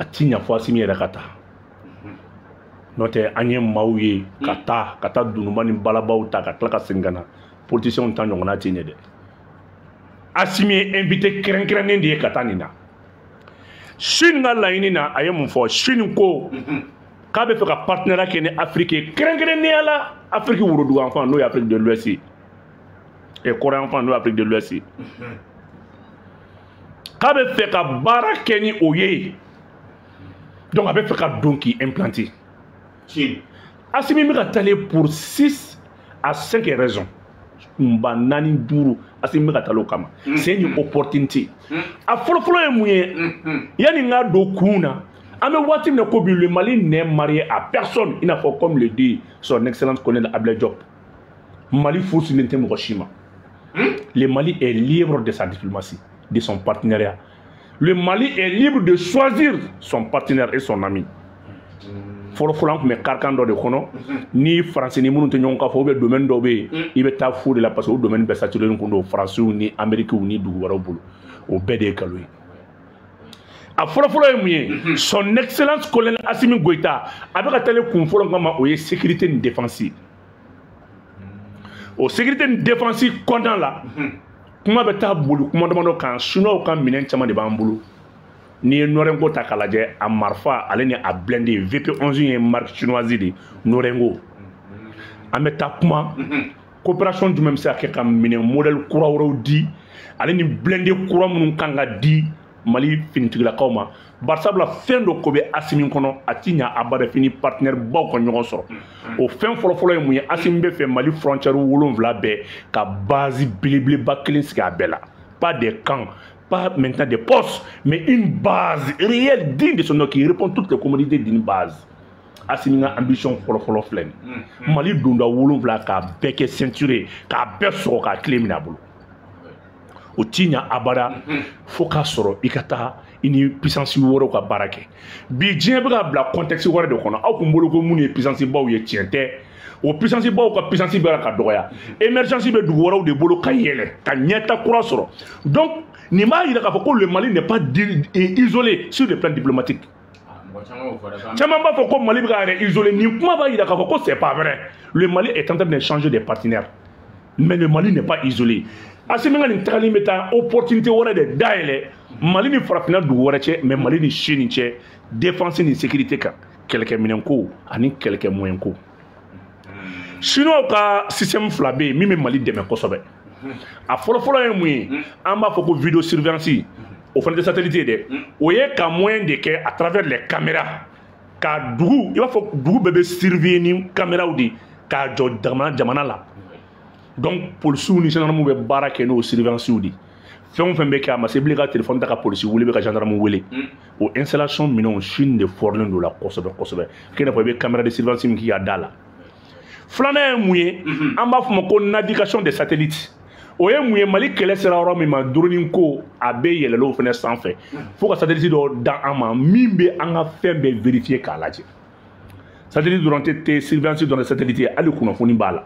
a ti ɲafɔ Asimi yɛrɛ ka taa n'o tɛ an ye maaw ye ka taa dunuma ni balabaw ta ka tila ka segin ka na politiciens ta ɲɔgɔnna tɛ ɲɛ dɛ Asimi ye invité kɛrɛnkɛrɛnnen de ye ka taa nin na Chine ka laɲini na a ye mun fɔ Chine ko k'a bɛ fɛ ka partenariat kɛ ni Afrique ye kɛrɛnkɛrɛnnenya la Afrique worodugu enfant n'o ye Afrique de l'Ouest et Corée enfant n'o ye Afrique de l'Ouest k'a bɛ fɛ ka baara kɛ ni o ye donc a bɛ fɛ ka don k'i implanter Asimi bɛ ka taale pour 6 à 5 raisons kunba 4 5 Asimi bɛ ka taale o kama c'est une opportunité a fɔlɔfɔlɔ ye mun ye yanni n ka don kun na an bɛ waati min na ko bi le Mali n'est marié à personne il n'a pas comme le dit son excellence colonel Ablaye Diop Mali furusilen tɛ mɔgɔ si ma le Mali est libre de sa diplomatie de son partenariat le Mali est libre de choisir son partenaire et son ami fɔlɔfɔlɔ an tun bɛ karikan dɔ de kɔnɔ ni faransi ni minnu tɛ ɲɔgɔn kan fɔ ou bien domaine dɔ bɛ yen i bɛ taa fu de la parce que o domaine bɛɛ saturé kun don faransiw ni amérikiw ni dugu wɛrɛw bolo o bɛɛ de ye nkalon ye a fɔlɔfɔlɔ ye mun ye son excellence colonel Assimi Goïta a bɛ ka taale kun fɔlɔ kama o ye sécurité ni défense o sécurité ni défense kɔnɔna la kuma bɛ taa boli kuma damadɔ kan chinois ka minɛn caman de b'an bolo ni ye Norengo ta k'a lajɛ a marifa ale ni a blindé VP11 ye marque chinoise de Norengo an bɛ taa kuma coopération jumɛn bɛ se ka kɛ ka minɛn modèle kura wɛrɛw di ale ni blindé kura minnu kan ka di Mali finitigilakaw ma barisabula fɛn dɔ ko bɛ Asimi kɔnɔ a ti ɲa abada fini partenaire baw ka ɲɔgɔn sɔrɔ o fɛn fɔlɔfɔlɔ ye mun ye Asimi bɛ fɛ Mali frontière 7 bɛɛ ka base belebeleba kelen sigi a bɛɛ la pas des camps pas maintenant des postes mais une base réelle digne de son nom qui répond toutes les commodités d'une base Asimi ka ambition fɔlɔfɔlɔ filɛ nin Mali donda 7 k'a bɛɛ kɛ ceinture k'a bɛɛ sɔgɔ k'a tile minɛ a bolo o ti ɲa abada fo k'a sɔrɔ i ka taa i ni puissance wɛrɛw ka baara kɛ bi diɲɛ bɛ ka bila contexte wɛrɛ de kɔnɔ aw kun bolo ko minnu ye puissance baw ye tiɲɛ tɛ o puissance baw ka puissance bɛ ka dɔgɔya émergence bɛ dugu wɛrɛw de bolo ka yɛlɛ ka ɲɛta kura sɔrɔ donc nin b'a yira k'a fɔ ko le Mali n'est pas isolé sur le plan diplomatique caman b'a fɔ ko Mali bɛ ka yɛrɛ isolé nin kuma b'a yira k'a fɔ ko c'est pas vrai le Mali est en train de changer de partenaire mais le Mali n'est pas isolé Asimi ka nin tagali bɛ taa opportunité wɛrɛ de dayɛlɛ Mali ni farafinna dugu wɛrɛ cɛ mais Mali ni Chine cɛ défense ni sécurité kan kɛlɛkɛminɛn ko ani kɛlɛkɛmoyen ko Chinois ka système fila bɛ yen min bɛ Mali dɛmɛ kosɛbɛ a fɔlɔfɔlɔ ye mun ye an b'a fɔ ko vidéo surveillance o fana tɛ satellite ye dɛ o ye ka moyen de kɛ à travers les caméras ka dugu i b'a fɔ dugu bɛɛ bɛ surveiller ni caméraw de k'a jɔ jamana la donc policiers ni gendarmes bɛ baara kɛ n'o surveillance de fɛn o fɛn bɛ kɛ a ma se bilen ka téléphone ta ka polisi wele bɛ ka gendarme wele o installation minɛnw Chine de forlen don la kosɛbɛ kosɛbɛ k'i n'a fɔ i bɛ caméra de surveillance min k'i ka da la filanan ye mun ye an b'a fɔ ma ko navigation des satellites o ye mun ye Mali kɛlɛ sera yɔrɔ min ma drone ko a bɛ yɛlɛn o fana sanfɛ fo ka satellite dɔ da an ma min bɛ an ka fɛn bɛɛ vérifier k'a lajɛ satellite dɔrɔn tɛ surveillance dɔrɔn satellite ye hali kunnafoni b'a la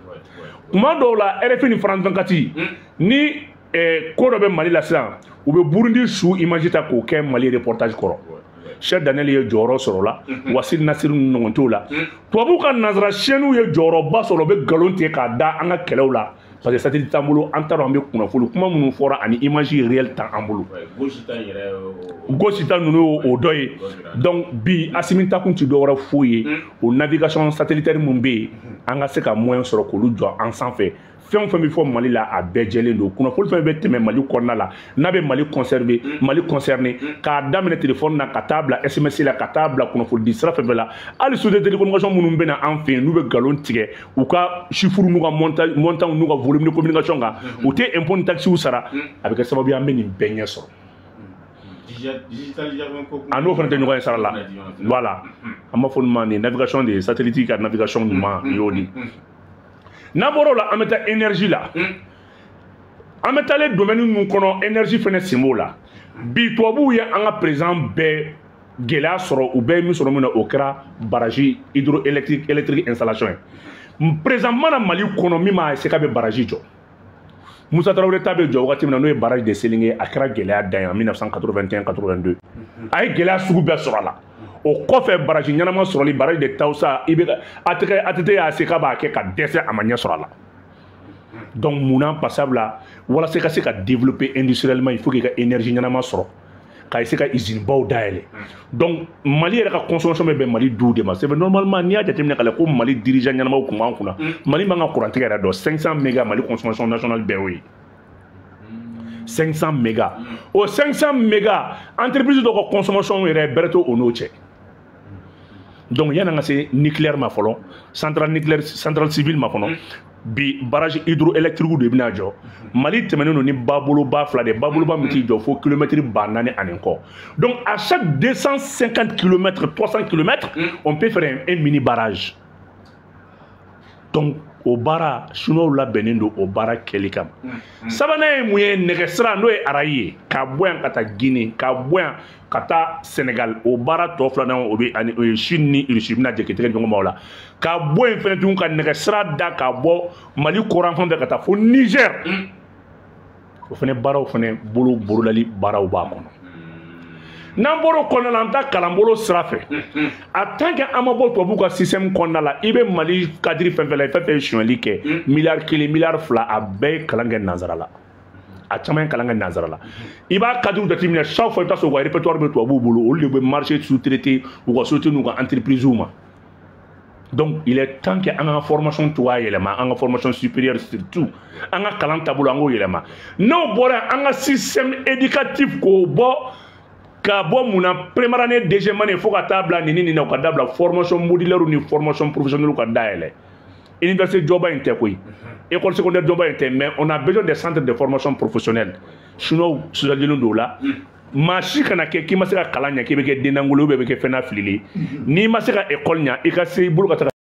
kuma dɔw la RFI ni France 24 ni ko dɔ bɛ Mali la sisan u bɛ Burundi su image ta k'o kɛ Mali reportage kɔrɔ Cheikh Daniel ye jɔyɔrɔ sɔrɔ la Wasil Nasiru ni ɲɔgɔn t'o la tubabuw ka nanzara chaînes ye jɔyɔrɔba sɔrɔ u bɛ nkalon tigɛ k'a da an ka kɛlɛw la parce que satellite t'an bolo an t'a dɔn an bɛ kunnafoni kuma minnu fɔra ani image réelle t'an bolo gauche ta ninnu o dɔ ye donc bi Asimi ta kun ti dɔ wɛrɛ foyi ye o navigation satellitaire mun bɛ yen an ka se ka moyen sɔrɔ k'olu jɔ an sanfɛ fɛn o fɛn bɛ fɔ Mali la a bɛɛ jɛlen don kunnafoni fɛn bɛ tɛmɛ Mali kɔnɔna la n'a bɛ Mali conservé Mali concerné k'a daminɛ téléphone na ka taa bila SMS la ka taa bila kunnafoni di sira fɛn fɛn la hali société de télécommunication minnu bɛ na an fɛ yen n'u bɛ nkalon tigɛ u ka chiffres n'u ka montant n'u ka volume de communication kan u tɛ impôt ni taxes sara a bɛ kɛ sababu ye an bɛ nin bɛɛ ɲɛ sɔrɔ a n'o fana tɛ ɲɔgɔn ye sara la voilà an b'a fɔ nin ma nin navigation de satellite ka navigation ɲuman y'o de n'an bɔra o la an bɛ taa énergie la an bɛ taalen domaine minnu kɔnɔ énergie fana sen b'o la bi tubabuw ye an ka président bɛɛ gɛlɛya sɔrɔ u bɛɛ ye min sɔrɔ min na o kɛra barrage hydroélectrique installation ye président mana Mali kɔnɔ min m'a essayer k'a bɛ barrage jɔ Moussa Traoré ta bɛ jɔ wagati min na n'o ye barrage de Selinge a kɛra gɛlɛya dan ye en 1981-82 a ye gɛlɛya sugu bɛɛ sɔrɔ a la o kɔfɛ baraji ɲɛnama sɔrɔli baraji de tawusa i bɛ ATT y'a se k'a b'a kɛ ka dɛsɛ a ma ɲɛ sɔrɔ a la donc munna pasabula walasa ka se ka développer industriellement il faut k'i ka énergie ɲɛnama sɔrɔ ka se ka usine baw dayɛlɛ donc Mali yɛrɛ ka consommation bɛ bɛn Mali duw de ma c'est normalement n'i y'a jateminɛ k'a lajɛ ko Mali dirigeant ɲɛnamaw kun b'an kunna Mali man ka courant tigɛ yɛrɛ dɔn 500 mégas Mali consommation nationale bɛɛ y'o ye 500 mégas o 500 mégas entreprise dɔ ka consommation yɛrɛ bɛrɛ t'o n'o cɛ donc yan'an ka se nucléaire ma fɔlɔ centrale civile ma kɔnɔ bi barrage hydroélectrique de bɛna jɔ Mali tɛmɛnen don ni baboloba fila de baboloba min t'i jɔ fo kilomètre 400 ani kɔ donc à chaque 250 km 300 km on peut faire un mini barrage donc o baara chinois labɛnnen don o baara kɛli kama sabanan ye mun ye nɛgɛsira n'o ye arayi ye ka bɔ yan ka taa Guinée ka bɔ yan ka taa Sénégal o baara tɔ filanan o ye Chine ni Russie bɛna jɛ k'i tɛgɛ ɲɔgɔn ma o la ka bɔ yen fɛnɛ tuguni ka nɛgɛsira da ka bɔ Mali courant fan fɛ ka taa fo Niger o fɛnɛ baaraw fɛnɛ bolo bololali baaraw b'a kɔnɔ n'an bɔra o kɔnɔna la an ta kalanbolo sira fɛ en tant que an ma bɔ tubabuw ka système kɔnɔna la i bɛ Mali cadre fɛn fɛn la fɛn fɛn ye sonyali kɛ miliyari 1 miliyari 2 a bɛɛ ye kalan kɛ nanzara la a caman ye kalan kɛ nanzara la i b'a cadre jateminɛ chaque fois i bɛ taa sɔrɔ u ka répertoire bɛ tubabuw bolo olu de bɛ marché sous-traité u ka société n'u ka entreprise ma donc il est temps que an ka formation cogoya yɛlɛma an ka formation supérieure surtout an ka kalan taabolo an k'o yɛlɛma n'o bɔra an ka système éducatif k'o bɔ ka bɔ mun na première année deuxième année fo ka taa bila nin na u ka dabila formation modulaire ni formation professionnelle ka dayɛlɛ université jɔba in tɛ koyi école secondaire jɔba in tɛ mais on a besoin des centres de formation professionnelle chinois sudalen don o la maa si kana kɛ k'i ma se ka kalan ɲɛ k'i bɛ kɛ dennangolo ou bien i bɛ kɛ fɛn na filili n'i ma se ka école ɲɛ i ka se i bolo ka